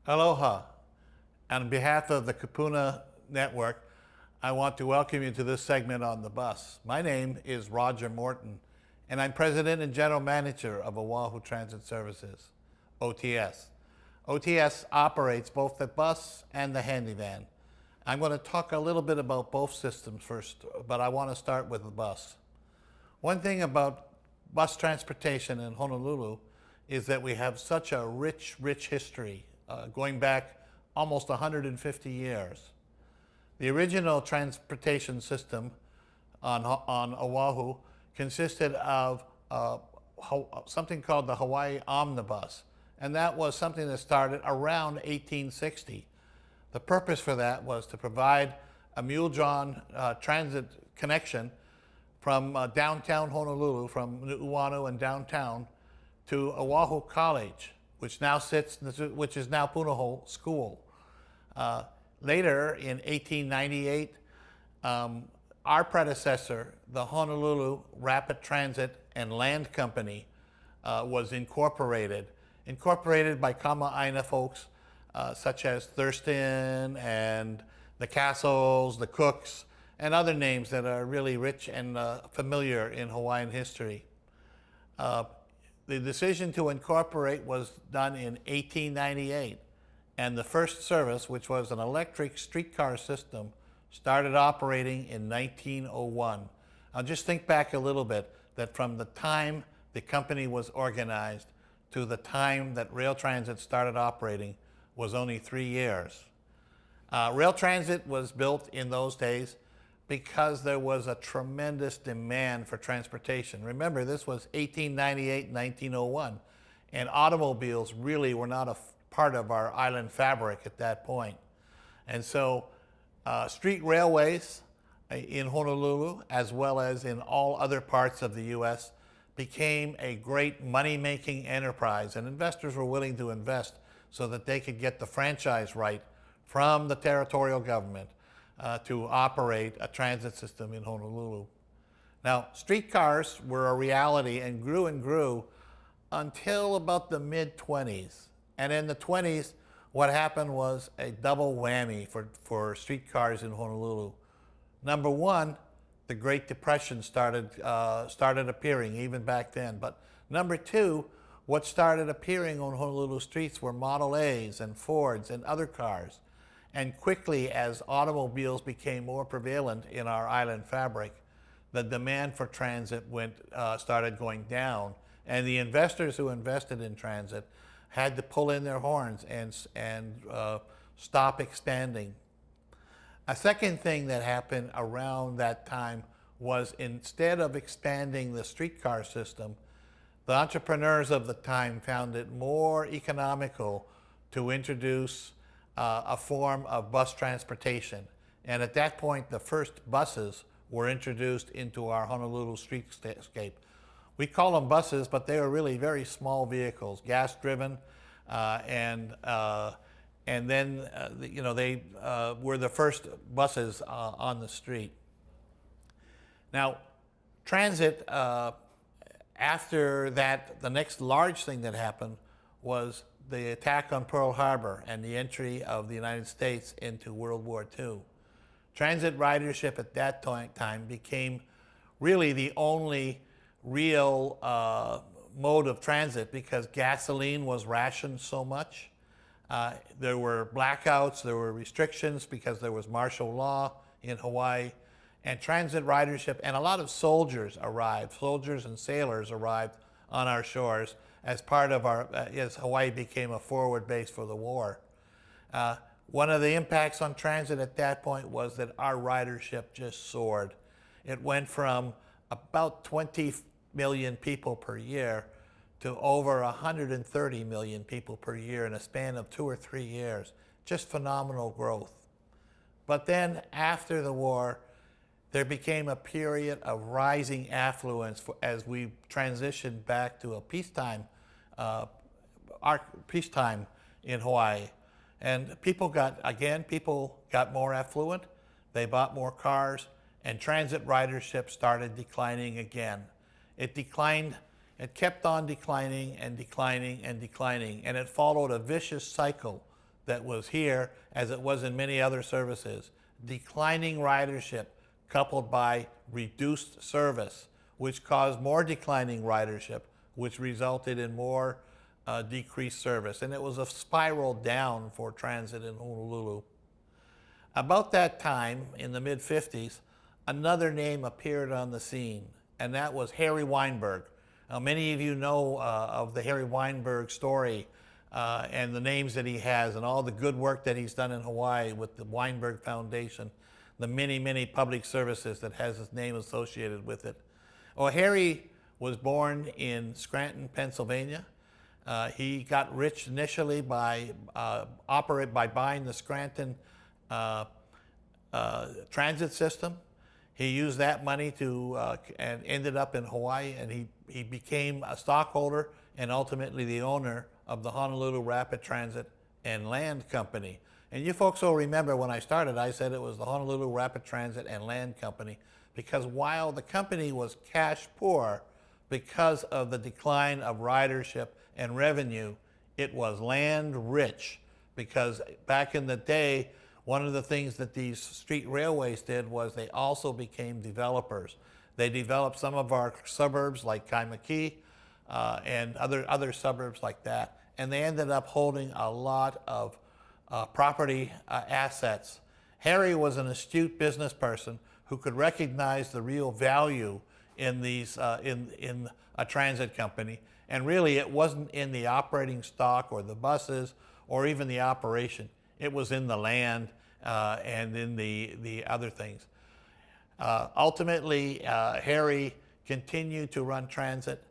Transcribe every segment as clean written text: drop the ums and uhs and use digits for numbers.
Aloha. On behalf of the Kapuna Network, I want to welcome you to this segment on the bus. My name is Roger Morton, and I'm President and General Manager of Oahu Transit Services, OTS. OTS operates both the bus and the handyvan. I'm going to talk a little bit about both systems first, but I want to start with the bus. One thing about bus transportation in Honolulu is that we have such a rich history, going back almost 150 years. The original transportation system on Oahu consisted of something called the Hawaii Omnibus, and that was something that started around 1860. The purpose for that was to provide a mule-drawn transit connection from downtown Honolulu, from Nu'uanu and downtown, to Oahu College, which is now Punahou School. Later, in 1898, our predecessor, the Honolulu Rapid Transit and Land Company, was incorporated by Kama'aina folks such as Thurston and the Castles, the Cooks, and other names that are really rich and familiar in Hawaiian history. The decision to incorporate was done in 1898, and the first service, which was an electric streetcar system, started operating in 1901. Now just think back a little bit, that from the time the company was organized to the time that rail transit started operating was only 3 years. Rail transit was built in those days because there was a tremendous demand for transportation. Remember, this was 1898, 1901, and automobiles really were not a part of our island fabric at that point. And so street railways in Honolulu, as well as in all other parts of the US, became a great money-making enterprise, and investors were willing to invest so that they could get the franchise right from the territorial government to operate a transit system in Honolulu. Now, streetcars were a reality and grew until about the mid-20s. And in the 20s, what happened was a double whammy for streetcars in Honolulu. Number one, the Great Depression started appearing even back then. But number two, what started appearing on Honolulu streets were Model A's and Fords and other cars. And quickly, as automobiles became more prevalent in our island fabric, the demand for transit started going down. And the investors who invested in transit had to pull in their horns and stop expanding. A second thing that happened around that time was, instead of expanding the streetcar system, the entrepreneurs of the time found it more economical to introduce a form of bus transportation. And at that point, the first buses were introduced into our Honolulu streetscape. We call them buses, but they were really very small vehicles, gas-driven, and then they were the first buses on the street. Now, transit, after that, the next large thing that happened was the attack on Pearl Harbor and the entry of the United States into World War II. Transit ridership at that time became really the only real mode of transit, because gasoline was rationed so much. There were blackouts, there were restrictions because there was martial law in Hawaii, and transit ridership, and a lot of soldiers and sailors arrived on our shores as part of as Hawaii became a forward base for the war. One of the impacts on transit at that point was that our ridership just soared. It went from about 20 million people per year to over 130 million people per year in a span of 2 or 3 years. Just phenomenal growth. But then after the war, there became a period of rising affluence as we transitioned back to a peacetime in Hawaii. And people got more affluent, they bought more cars, and transit ridership started declining again. It declined, it kept on declining and declining and declining, and it followed a vicious cycle that was here, as it was in many other services. Declining ridership coupled by reduced service, which caused more declining ridership, which resulted in more decreased service. And it was a spiral down for transit in Honolulu. About that time, in the mid-50s, another name appeared on the scene, and that was Harry Weinberg. Now, many of you know of the Harry Weinberg story and the names that he has and all the good work that he's done in Hawaii with the Weinberg Foundation, the many, many public services that has his name associated with it. Well, Harry was born in Scranton, Pennsylvania. He got rich initially by buying the Scranton transit system. He used that money to and ended up in Hawaii, and he became a stockholder and ultimately the owner of the Honolulu Rapid Transit and Land Company. And you folks will remember when I started, I said it was the Honolulu Rapid Transit and Land Company, because while the company was cash poor because of the decline of ridership and revenue, it was land rich, because back in the day, one of the things that these street railways did was they also became developers. They developed some of our suburbs like Kaimaki and other suburbs like that. And they ended up holding a lot of property assets. Harry was an astute business person who could recognize the real value in these in a transit company. And really, it wasn't in the operating stock or the buses or even the operation. It was in the land and in the other things. Ultimately, Harry continued to run transit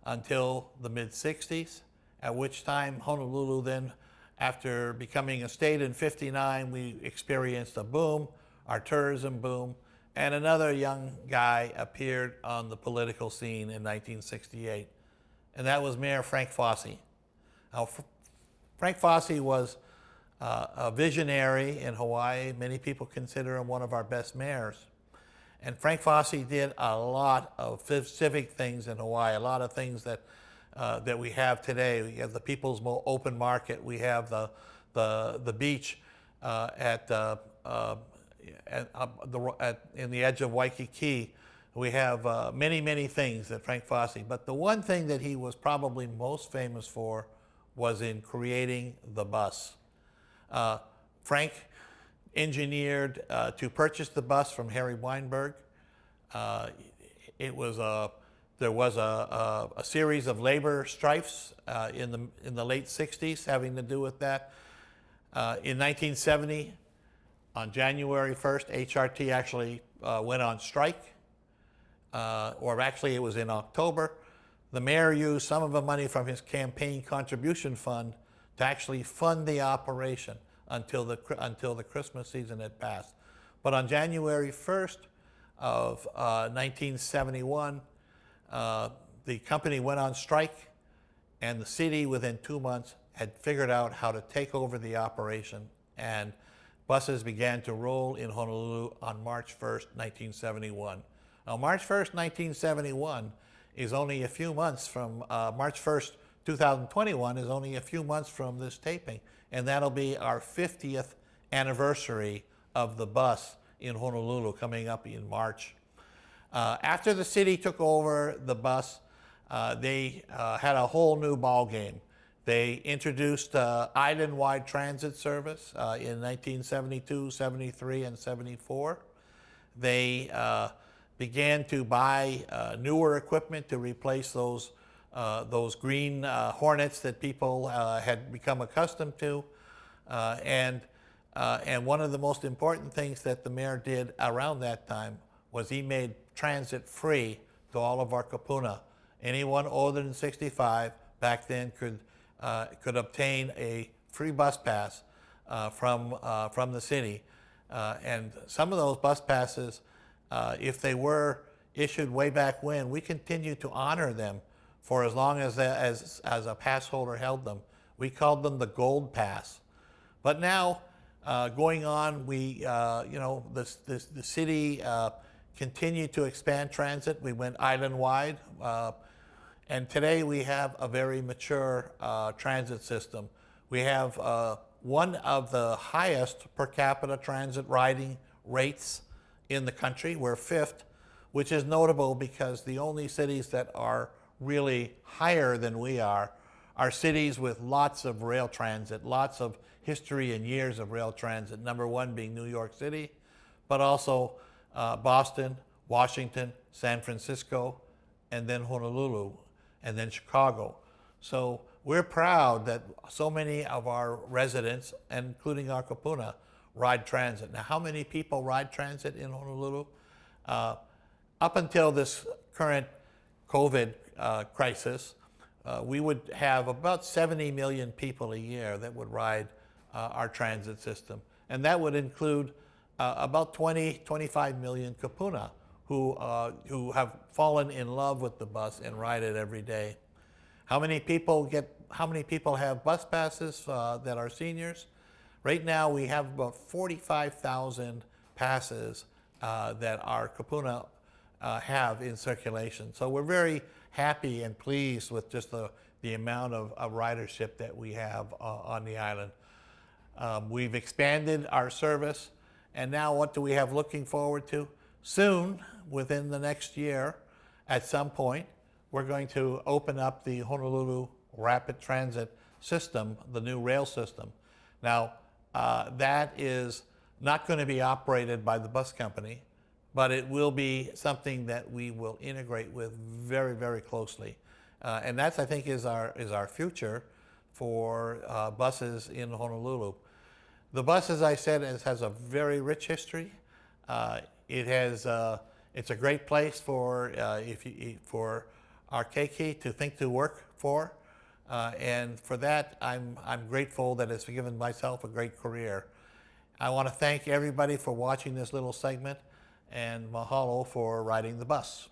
until the mid-60s, at which time Honolulu then, after becoming a state in '59, we experienced a boom, our tourism boom, and another young guy appeared on the political scene in 1968, and that was Mayor Frank Fossey. Now, Frank Fossey was a visionary in Hawaii. Many people consider him one of our best mayors. And Frank Fossey did a lot of civic things in Hawaii, a lot of things that we have today. We have the People's Open Market. We have the beach in the edge of Waikiki. We have many, many things that Frank Fossey. But the one thing that he was probably most famous for was in creating the bus. Frank engineered to purchase the bus from Harry Weinberg. There was a series of labor strifes in the late '60s having to do with that. In 1970, on January 1st, HRT actually went on strike, or actually it was in October. The mayor used some of the money from his campaign contribution fund to actually fund the operation until the Christmas season had passed. But on January 1st of 1971, the company went on strike, and the city within 2 months had figured out how to take over the operation, and buses began to roll in Honolulu on March 1st, 1971. Now, March 1st, 1971 is only a few months from March 1st, 2021 is only a few months from this taping, and that'll be our 50th anniversary of the bus in Honolulu coming up in March. After the city took over the bus, they had a whole new ball game. They introduced island-wide transit service in 1972, 73, and 74. They began to buy newer equipment to replace those green Hornets that people had become accustomed to. And one of the most important things that the mayor did around that time was he made transit free to all of our kapuna. Anyone older than 65 back then could obtain a free bus pass from the city. And some of those bus passes, if they were issued way back when, we continue to honor them for as long as a pass holder held them. We called them the Gold Pass. But now, going on, the city continued to expand transit. We went island-wide, and today we have a very mature transit system. We have one of the highest per capita transit riding rates in the country. We're fifth, which is notable because the only cities that are really higher than we are cities with lots of rail transit, lots of history and years of rail transit. Number one being New York City, but also Boston, Washington, San Francisco, and then Honolulu, and then Chicago. So we're proud that so many of our residents, including our kupuna, ride transit. Now, how many people ride transit in Honolulu? Up until this current COVID crisis, we would have about 70 million people a year that would ride our transit system. And that would include about 25 million kupuna who have fallen in love with the bus and ride it every day. How many people have bus passes that are seniors? Right now we have about 45,000 passes that our kupuna have in circulation. So we're very happy and pleased with just the amount of ridership that we have on the island. We've expanded our service, and now what do we have looking forward to? Soon, within the next year, at some point, we're going to open up the Honolulu Rapid Transit system, the new rail system. Now, that is not going to be operated by the bus company, but it will be something that we will integrate with very, very closely. And that's, I think, is our future for buses in Honolulu. The bus, as I said, has a very rich history. It's a great place for our keiki to think to work for. And for that, I'm grateful that it's given myself a great career. I want to thank everybody for watching this little segment, and mahalo for riding the bus.